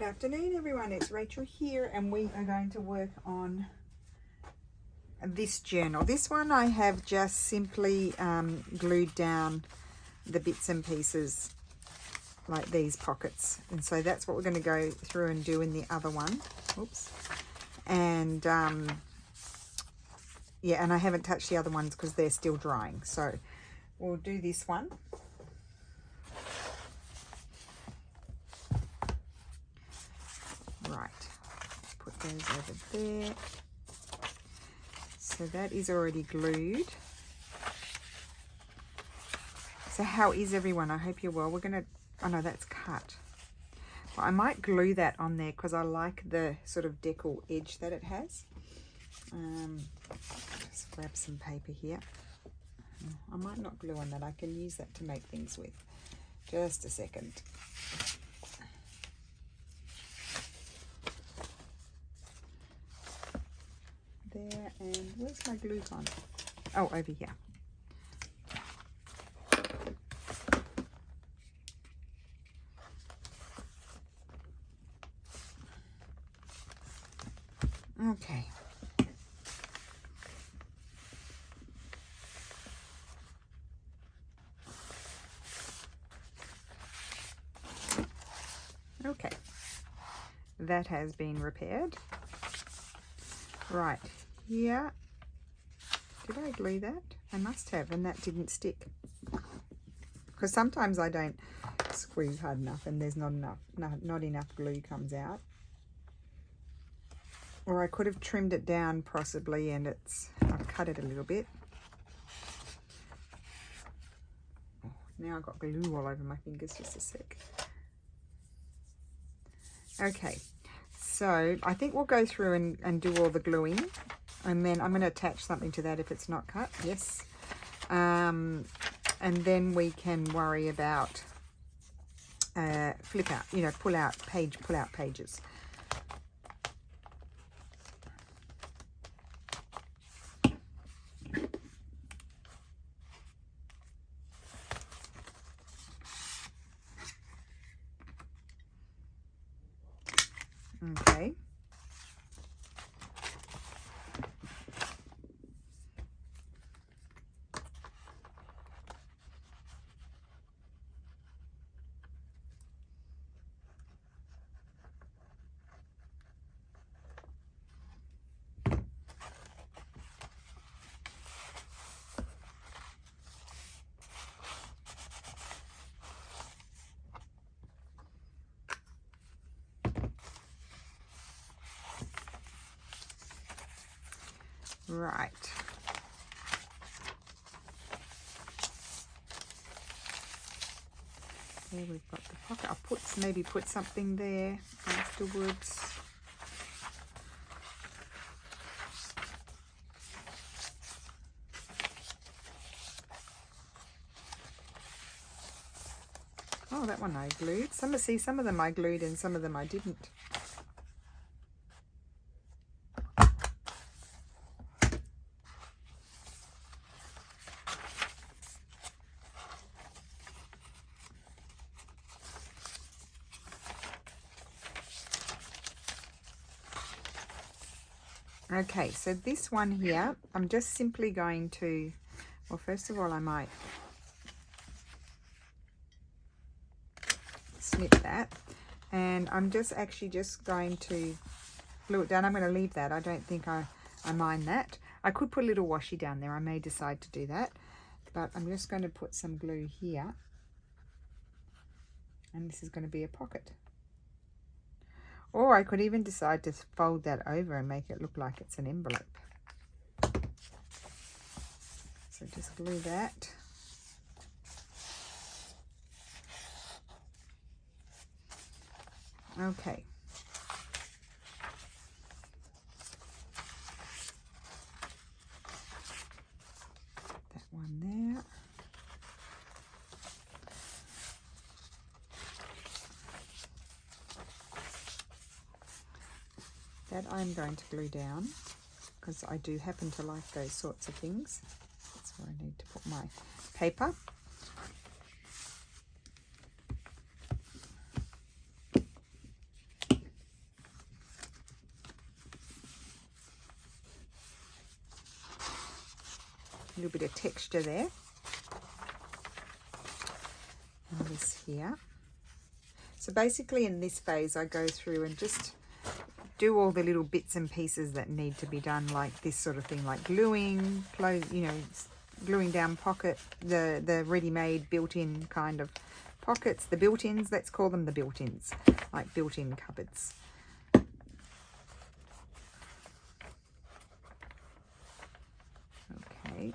afternoon, everyone. It's Rachel here, and we are going to work on this journal. This one I have just simply glued down the bits and pieces like these pockets, and so that's what we're going to go through and do in the other one. Oops. And yeah, and I haven't touched the other ones because they're still drying, so we'll do this one. Right, put those over there. So that is already glued. So how is everyone? I hope you're well. We're gonna, oh no, that's cut. Well, I might glue that on there because I like the sort of decal edge that it has. Just grab some paper here. I might not glue on that. I can use that to make things with. Just a second. There, and where's my glue gone? Oh, over here. Okay. Okay. That has been repaired. Right. Here. Did I glue that? I must have, and that didn't stick. Because sometimes I don't squeeze hard enough and there's not enough glue comes out. Or I could have trimmed it down possibly, and I've cut it a little bit. Oh, now I've got glue all over my fingers, just a sec. Okay, so I think we'll go through and do all the gluing, and then I'm going to attach something to that if it's not cut. Yes. And then we can worry about flip out, pull out pages. Okay. Right. There we've got the pocket. I'll maybe put something there afterwards. Oh, that one I glued. Some of them I glued and some of them I didn't. Okay, so this one here, I'm just simply going to, well, first of all, I might snip that, and I'm just going to glue it down. I'm going to leave that. I don't think I mind that. I could put a little washi down there. I may decide to do that, but I'm just going to put some glue here, and this is going to be a pocket. Or I could even decide to fold that over and make it look like it's an envelope. So just glue that. Okay. That one there. That I'm going to glue down because I do happen to like those sorts of things. That's where I need to put my paper. A little bit of texture there. And this here. So basically in this phase I go through and just do all the little bits and pieces that need to be done, like this sort of thing, like gluing, gluing down pocket, the ready-made built-in kind of pockets, the built-ins, let's call them the built-ins, like built-in cupboards. Okay.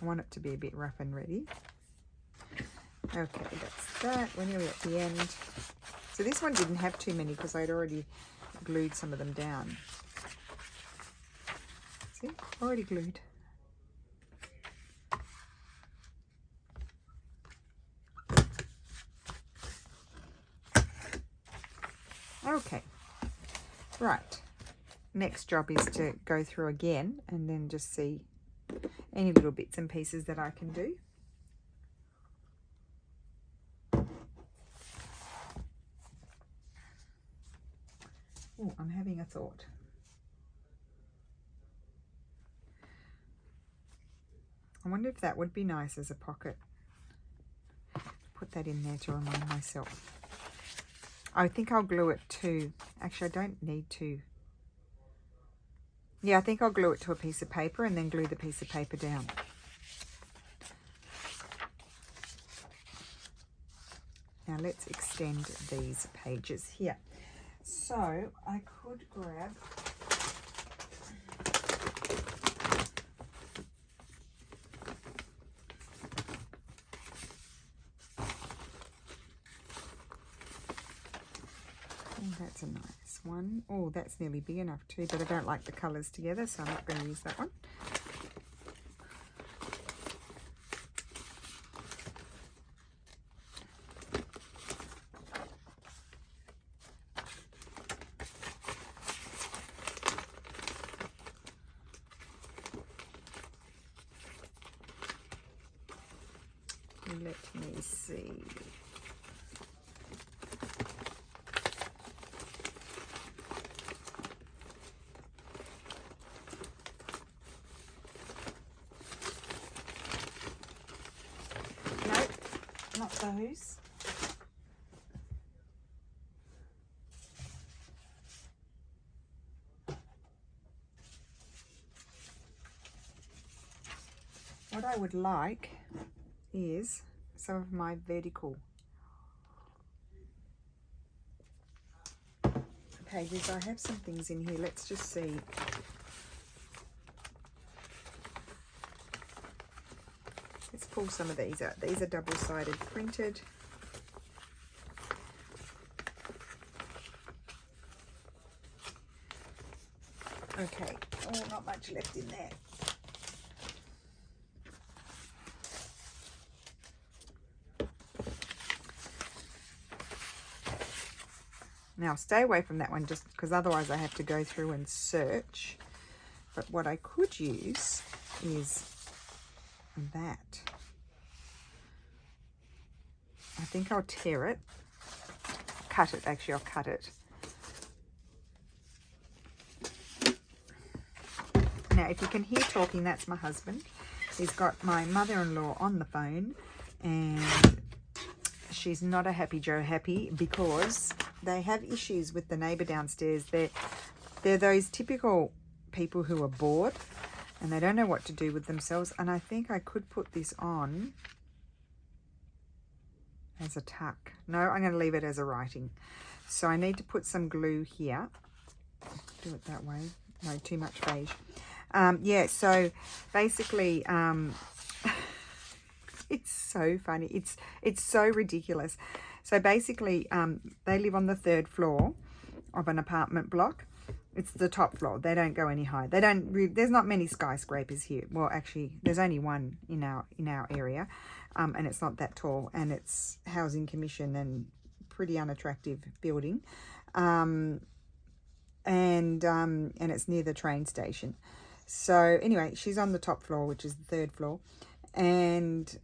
I want it to be a bit rough and ready. Okay, that's that. We're nearly at the end. So this one didn't have too many because I'd already glued some of them down. See, already glued. Okay, right. Next job is to go through again and then just see any little bits and pieces that I can do. Oh, I'm having a thought. I wonder if that would be nice as a pocket. Put that in there to remind myself. I think I'll glue it to, actually I don't need to. Yeah, I think I'll glue it to a piece of paper and then glue the piece of paper down. Now let's extend these pages here. So I could grab that's a nice one. Oh, that's nearly big enough too, but I don't like the colours together, so I'm not going to use that one. Let me see. Nope, not those. What I would like is some of my vertical pages. I have some things in here. Let's just see. Let's pull some of these out. These are double-sided printed. Okay. Oh, not much left in there. Now stay away from that one just because otherwise I have to go through and search. But what I could use is that. I think I'll tear it. Cut it, actually, I'll cut it. Now, if you can hear talking, that's my husband. He's got my mother-in-law on the phone and she's not a happy Joe happy because they have issues with the neighbour downstairs. They're those typical people who are bored and they don't know what to do with themselves. And I think I could put this on as a tuck. No, I'm going to leave it as a writing. So I need to put some glue here. Do it that way. No, too much beige. Yeah, so basically, it's so funny. It's so ridiculous. So basically, they live on the 3rd floor of an apartment block. It's the top floor. They don't go any higher. They don't. There's not many skyscrapers here. Well, actually, there's only one in our area, and it's not that tall. And it's housing commission and pretty unattractive building, and it's near the train station. So anyway, she's on the top floor, which is the 3rd floor, and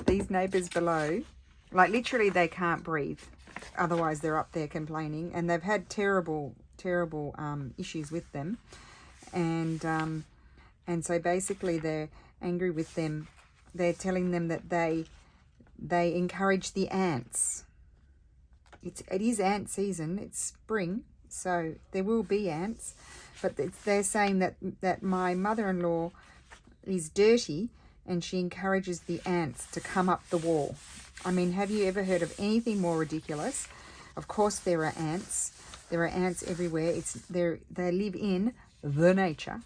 these neighbours below, like literally they can't breathe, otherwise they're up there complaining, and they've had terrible terrible issues with them, and so basically they're angry with them. They're telling them that they encourage the ants. It is ant season. It's spring, so there will be ants, but they're saying that my mother-in-law is dirty and she encourages the ants to come up the wall. I mean, have you ever heard of anything more ridiculous? Of course there are ants. There are ants everywhere. They live in the nature.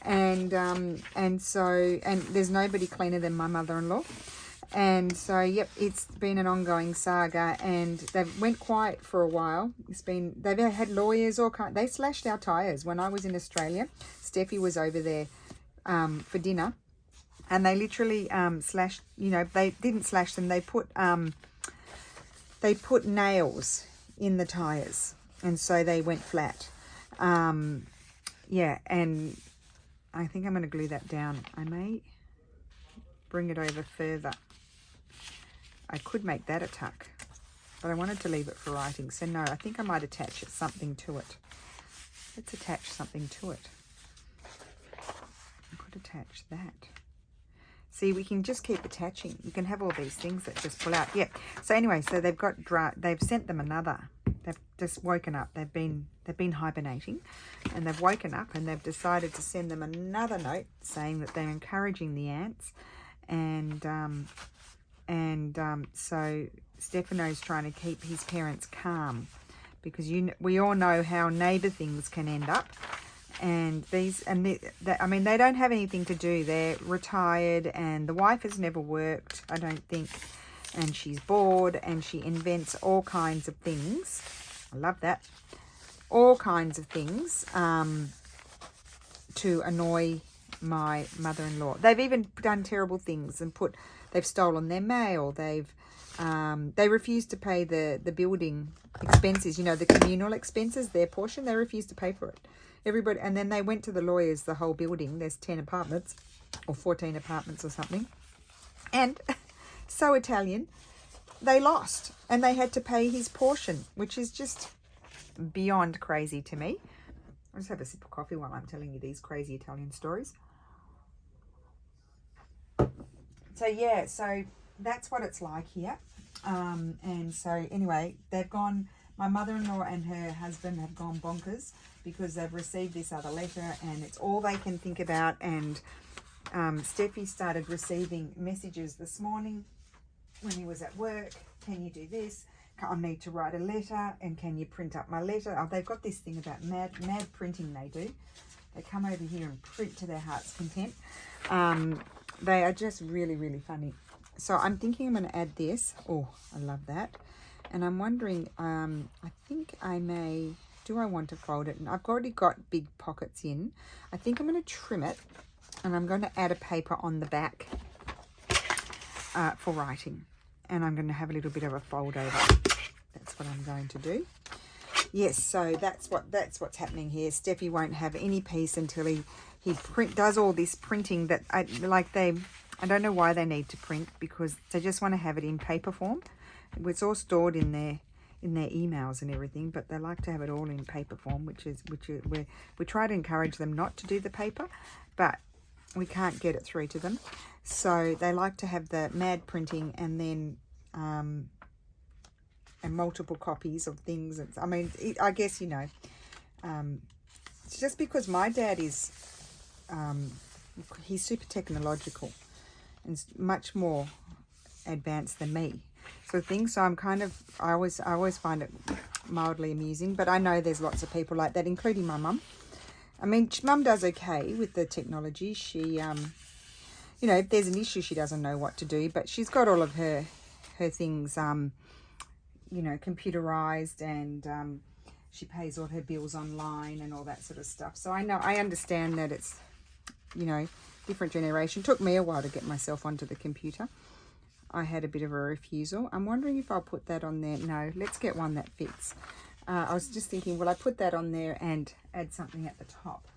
And there's nobody cleaner than my mother-in-law. And so, yep, it's been an ongoing saga, and they went quiet for a while. They've had lawyers, they slashed our tyres. When I was in Australia, Steffi was over there for dinner, and they literally slashed, they didn't slash them, they put nails in the tyres, and so they went flat. Yeah, and I think I'm going to glue that down. I may bring it over further. I could make that a tuck, but I wanted to leave it for writing. So no, I think I might attach something to it. Let's attach something to it. I could attach that. See, we can just keep attaching. You can have all these things that just pull out. Yeah. So anyway, so they've sent them another. They've just woken up. They've been hibernating, and they've woken up, and they've decided to send them another note saying that they're encouraging the ants, so Stefano's trying to keep his parents calm, because we all know how neighbour things can end up. And I mean, they don't have anything to do. They're retired, and the wife has never worked, I don't think, and she's bored, and she invents all kinds of things. I love that. All kinds of things to annoy my mother-in-law. They've even done terrible things and they've stolen their mail. They refuse to pay the building expenses, the communal expenses, their portion. They refuse to pay for it. Everybody, and then they went to the lawyers, the whole building. There's 10 apartments or 14 apartments or something. And so Italian, they lost, and they had to pay his portion, which is just beyond crazy to me. I'll just have a sip of coffee while I'm telling you these crazy Italian stories. So yeah, so that's what it's like here. And so anyway, my mother-in-law and her husband have gone bonkers because they've received this other letter, and it's all they can think about. And Steffi started receiving messages this morning when he was at work. Can you do this? I need to write a letter, and can you print up my letter? Oh, they've got this thing about mad printing they do. They come over here and print to their heart's content. They are just really, really funny. So I'm thinking I'm going to add this. Oh, I love that. And I'm wondering, I think I may, do I want to fold it? And I've already got big pockets in. I think I'm going to trim it, and I'm going to add a paper on the back for writing. And I'm going to have a little bit of a fold over. That's what I'm going to do. Yes, so that's what's happening here. Steffi won't have any peace until he does all this printing that I don't know why they need to print, because they just want to have it in paper form. It's all stored in their emails and everything, but they like to have it all in paper form, which we try to encourage them not to do the paper, but we can't get it through to them. So they like to have the mad printing, and then and multiple copies of things. I mean, I guess, it's just because my dad is, he's super technological and much more advanced than me. So I'm I always find it mildly amusing, but I know there's lots of people like that, including my mum. I mean, Mum does okay with the technology. She, if there's an issue, she doesn't know what to do, but she's got all of her things, computerized, and she pays all her bills online and all that sort of stuff. So I understand that it's, different generation. It took me a while to get myself onto the computer. I had a bit of a refusal. I'm wondering if I'll put that on there. No, let's get one that fits. I was just thinking, will I put that on there and add something at the top?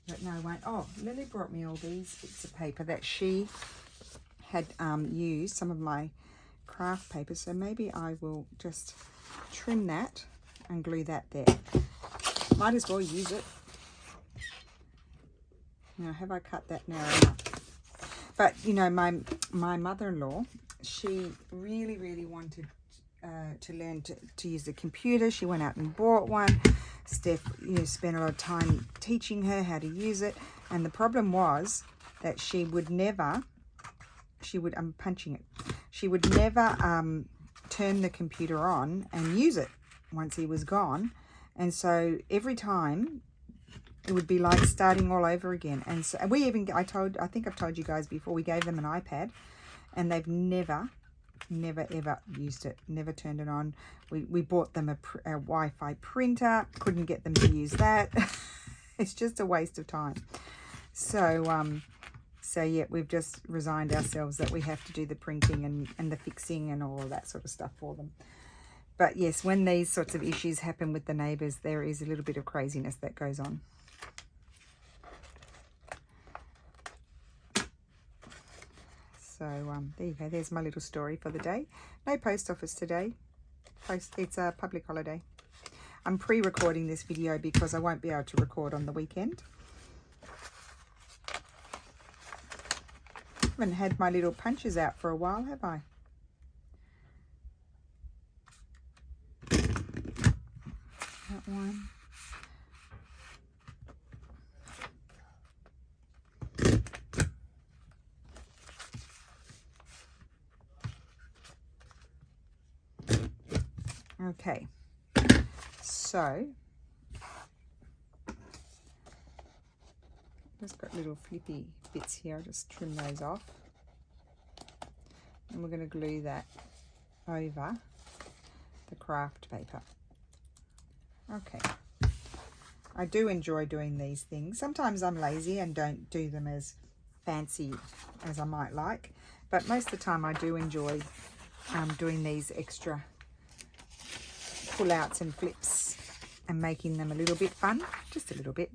But no, I won't. Oh, Lily brought me all these bits of paper that she had used, some of my craft paper. So maybe I will just trim that and glue that there. Might as well use it. Now, have I cut that narrow enough? But, you know, my mother-in-law, she really wanted to learn to use the computer. She went out and bought one. Steph, you know, spent a lot of time teaching her how to use it. And the problem was that she would never, I'm punching it. She would never turn the computer on and use it once he was gone. And so every time it would be like starting all over again. And so we even, I think I've told you guys before, we gave them an iPad and they've never ever used it, never turned it on. We bought them a Wi-Fi printer, couldn't get them to use that. It's just a waste of time. So so yeah, we've just resigned ourselves that we have to do the printing and the fixing and all of that sort of stuff for them. But yes, when these sorts of issues happen with the neighbours, there is a little bit of craziness that goes on. So there you go. There's my little story for the day. No post office today. It's a public holiday. I'm pre-recording this video because I won't be able to record on the weekend. Haven't had my little punches out for a while, have I? That one. Okay, so just got little flippy bits here. I'll just trim those off, and we're going to glue that over the craft paper. Okay, I do enjoy doing these things. Sometimes I'm lazy and don't do them as fancy as I might like, but most of the time I do enjoy doing these extra pull-outs and flips and making them a little bit fun, just a little bit.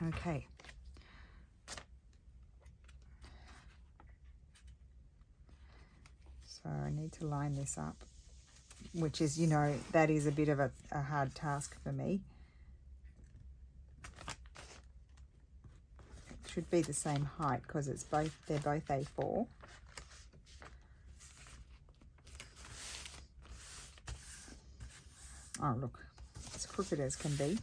Okay. So I need to line this up, which is, you know, that is a bit of a hard task for me. It should be the same height because it's both, they're both A4. Oh, look, as crooked as can be.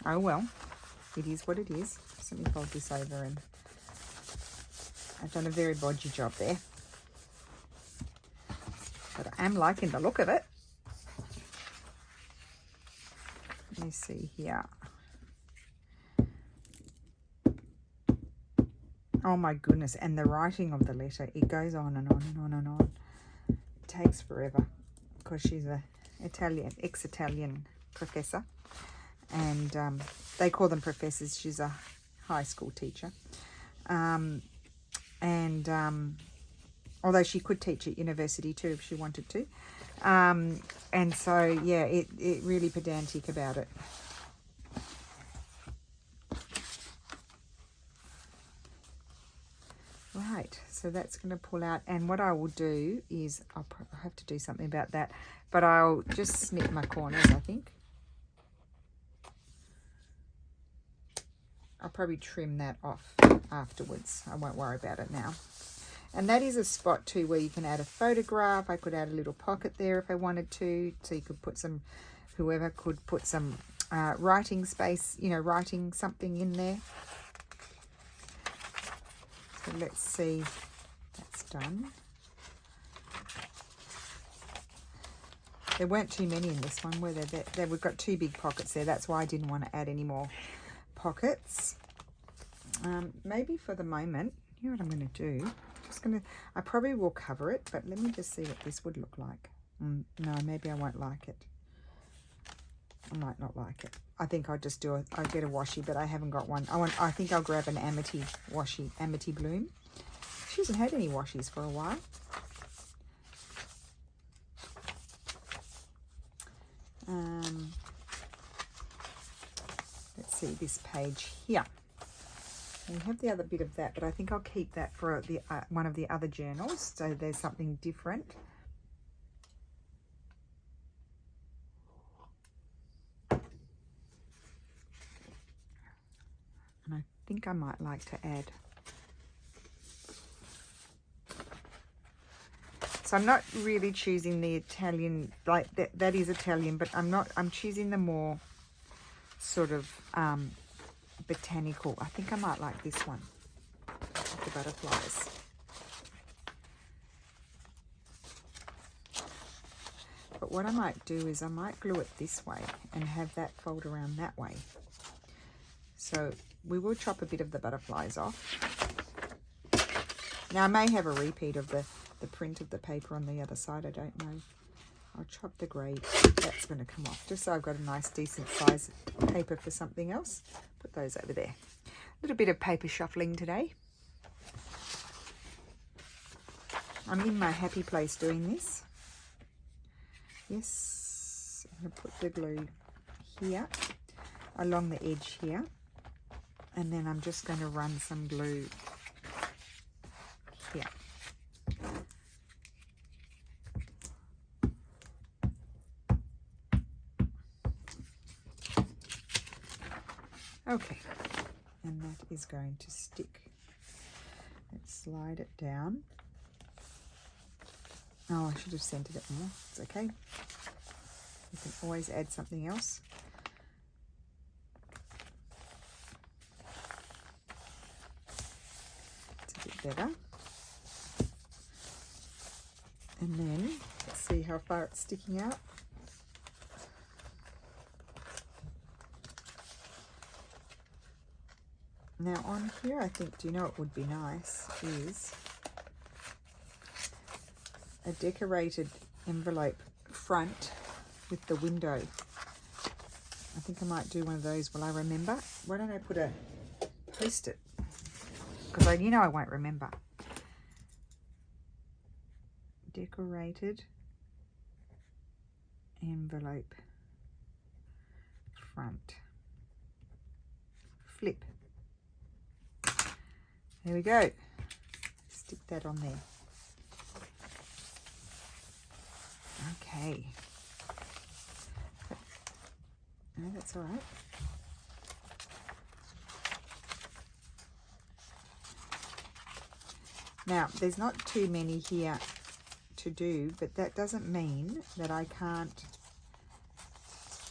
Oh well, it is what it is. Just let me fold this over, and I've done a very bodgy job there. But I am liking the look of it. Let me see here. Oh my goodness, and the writing of the letter, it goes on and on and on and on. It takes forever because she's a ex-Italian professor. And they call them professors. She's a high school teacher. Although she could teach at university too if she wanted to. And so, yeah, it really pedantic about it. Right, so that's going to pull out. And what I will do is, I'll have to do something about that, but I'll just snip my corners, I think. I'll probably trim that off afterwards. I won't worry about it now. And that is a spot too where you can add a photograph. I could add a little pocket there if I wanted to. So you could put some, whoever could put some writing space, you know, writing something in there. So let's see, that's done. There weren't too many in this one, were there? We've got two big pockets there. That's why I didn't want to add any more pockets. Maybe for the moment, you know what I'm going to do? I probably will cover it, but let me just see what this would look like. No, maybe I won't like it. I might not like it. I think I'll just I'll get a washi, but I haven't got one. I think I'll grab an Amity washi, Amity Bloom. She hasn't had any washies for a while. this page here. We have the other bit of that, but I think I'll keep that for the one of the other journals, so there's something different. And I think I might like to add. So I'm not really choosing the Italian, like that is Italian, but I'm choosing the more sort of botanical. I think I might like this one with the butterflies. But what I might do is I might glue it this way and have that fold around that way. So we will chop a bit of the butterflies off. Now I may have a repeat of the print of the paper on the other side, I don't know. I'll chop the grey, that's going to come off, just so I've got a nice decent size paper for something else. Put those over there. A little bit of paper shuffling today. I'm in my happy place doing this. Yes, I'm going to put the glue here, along the edge here, and then I'm just going to run some glue here. Okay, and that is going to stick. Let's slide it down. Oh, I should have centered it more. It's okay. You can always add something else. It's a bit better. And then, let's see how far it's sticking out. Now on here, I think, do you know what would be nice is a decorated envelope front with the window. I think I might do one of those. Will I remember? Why don't I put a post-it? Because you know I won't remember. Decorated envelope front. Flip. There we go. Stick that on there. Okay. No, that's all right. Now, there's not too many here to do, but that doesn't mean that I can't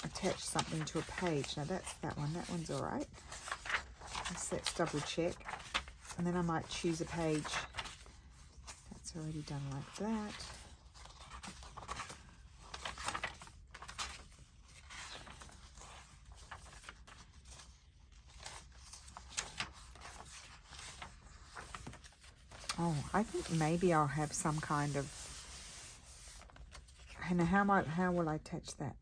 attach something to a page. Now, that's that one. That one's all right. Let's double check. And then I might choose a page that's already done like that. Oh, I think maybe I'll have some kind of, and how will I attach that?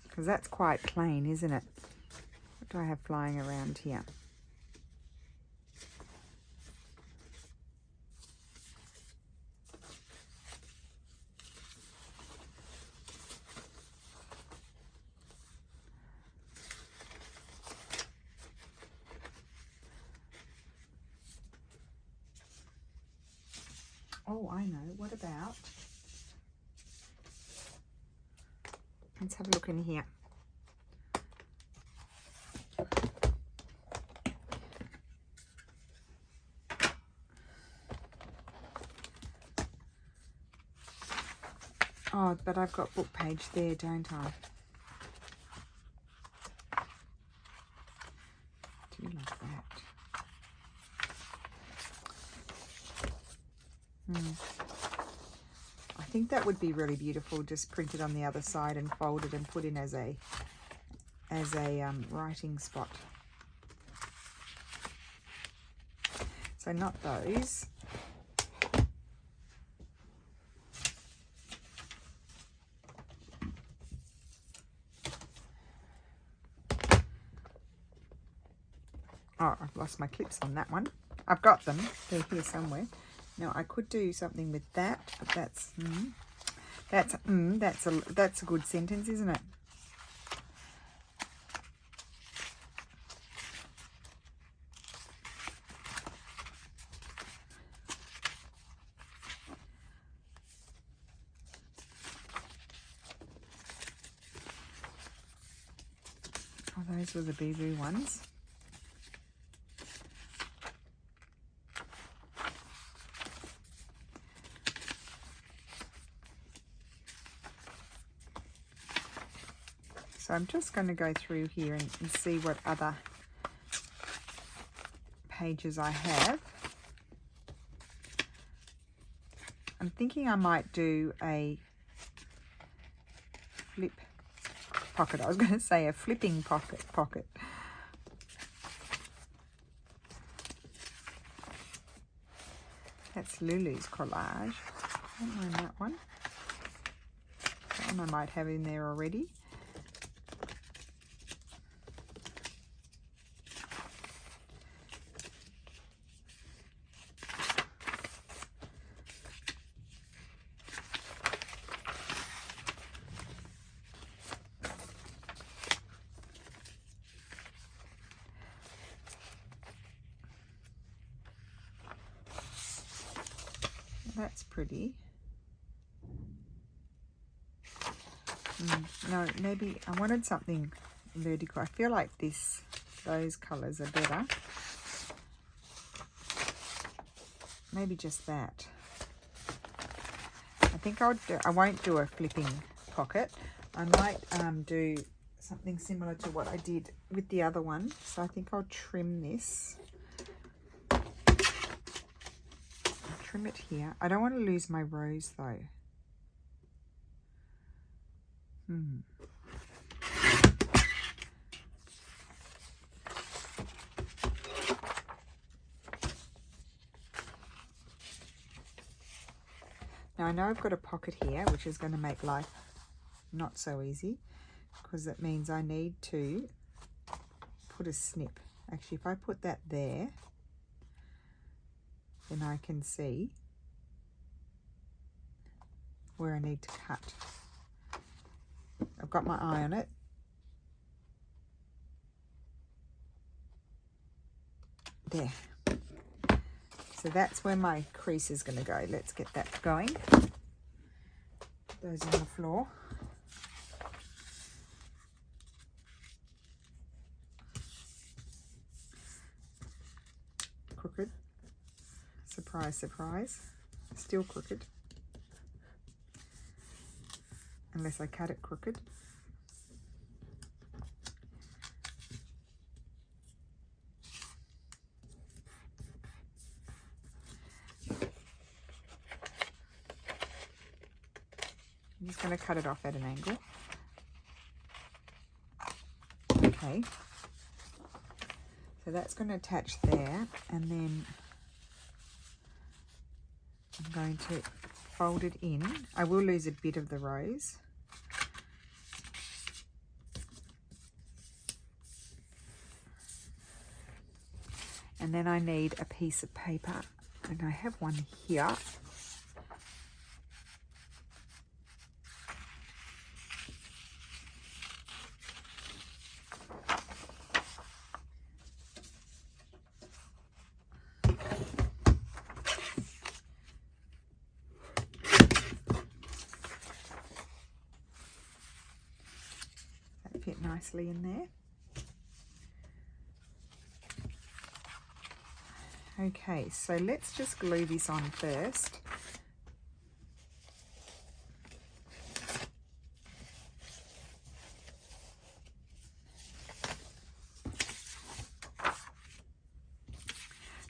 Because that's quite plain, isn't it? What do I have flying around here? Oh, I know. What about, let's have a look in here. Oh, but I've got book page there, don't I? Do like that. I think that would be really beautiful, just printed on the other side and folded and put in as a writing spot. So not those. Oh, I've lost my clips on that one. I've got them. They're here somewhere. Now, I could do something with that, but That's a good sentence, isn't it? Oh, those were the boo-boo ones. So I'm just going to go through here and see what other pages I have. I'm thinking I might do a flip pocket. I was going to say a flipping pocket. That's Lulu's collage. I don't mind that one. That one I might have in there already. That's pretty. No, maybe I wanted something vertical. I feel like those colours are better. Maybe just that. I think I won't do a flipping pocket. I might do something similar to what I did with the other one. So I think I'll trim this. Trim it here. I don't want to lose my rose though. Now I know I've got a pocket here, which is going to make life not so easy, because it means I need to put a snip. Actually, if I put that there, then I can see where I need to cut. I've got my eye on it. There. So that's where my crease is going to go. Let's get that going. Put those on the floor. Crooked. Surprise, surprise. Still crooked. Unless I cut it crooked. I'm just going to cut it off at an angle. Okay. So that's going to attach there, and then I'm going to fold it in. I will lose a bit of the rose. And then I need a piece of paper, and I have one here. That fit nicely in there. Okay, so let's just glue this on first.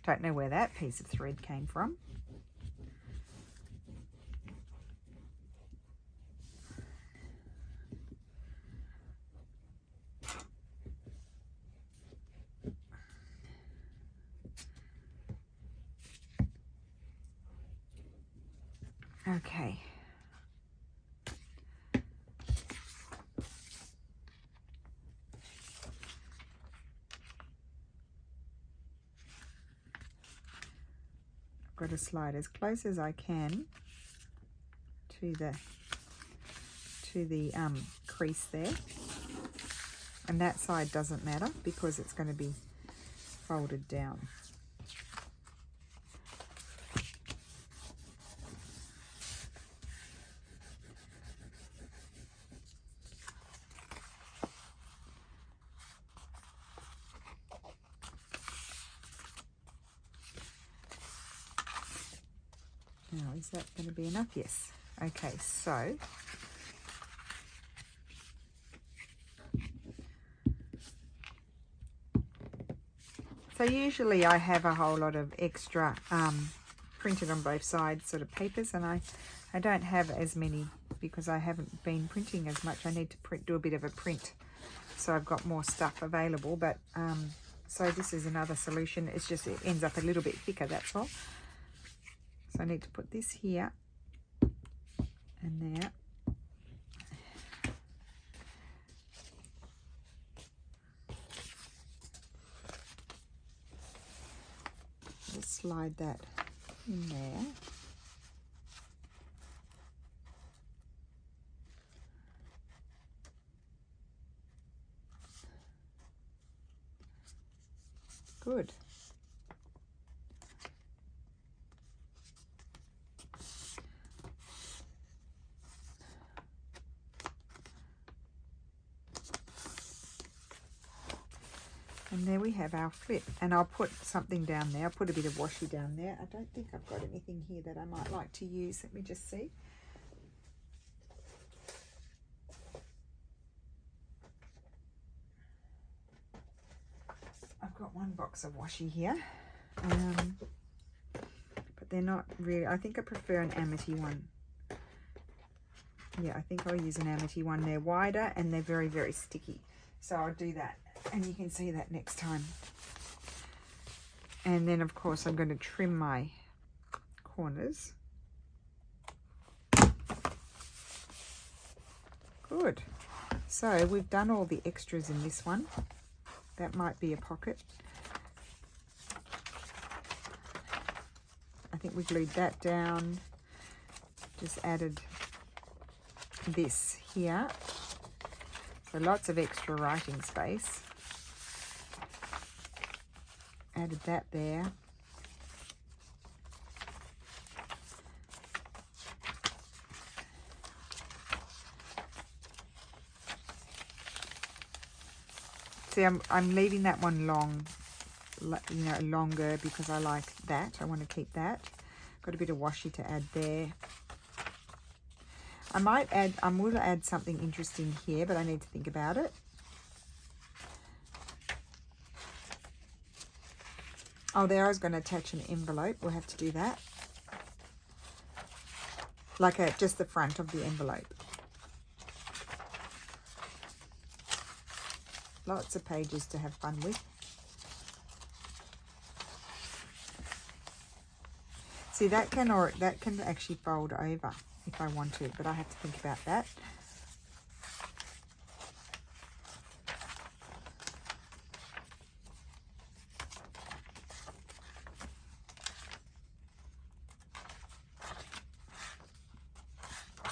Don't know where that piece of thread came from. Okay. I've got to slide as close as I can to the to the crease there. And that side doesn't matter because it's going to be folded down. Now, is that going to be enough? Yes. Okay, so usually I have a whole lot of extra printed on both sides sort of papers, and I don't have as many because I haven't been printing as much. I need to do a bit of a print, so I've got more stuff available. But so this is another solution. It's just it ends up a little bit thicker, that's all. So I need to put this here and there. Just slide that in there. Good. And there we have our flip, and I'll put something down there. I'll put a bit of washi down there. I don't think I've got anything here that I might like to use. Let me just see. I've got one box of washi here, but they're not really, I think I prefer an Amity one. Yeah, I think I'll use an Amity one. They're wider and they're very, very sticky. So I'll do that. And you can see that next time. And then of course I'm going to trim my corners. Good. So we've done all the extras in this one. That might be a pocket. I think we glued that down. Just added this here. So lots of extra writing space. Added that there. See, I'm leaving that one long, you know, longer because I like that. I want to keep that. Got a bit of washi to add there. I will add something interesting here, but I need to think about it. Oh, there I was going to attach an envelope. We'll have to do that. Like just the front of the envelope. Lots of pages to have fun with. See, that can actually fold over if I want to, but I have to think about that.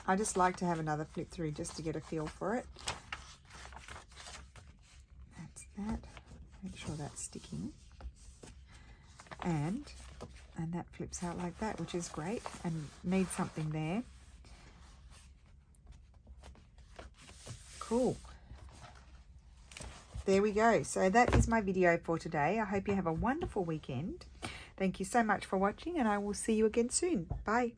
I just like to have another flip through just to get a feel for it. That's that. Make sure that's sticking. And that flips out like that, which is great, and needs something there. Cool. There we go. So that is my video for today. I hope you have a wonderful weekend. Thank you so much for watching, and I will see you again soon. Bye.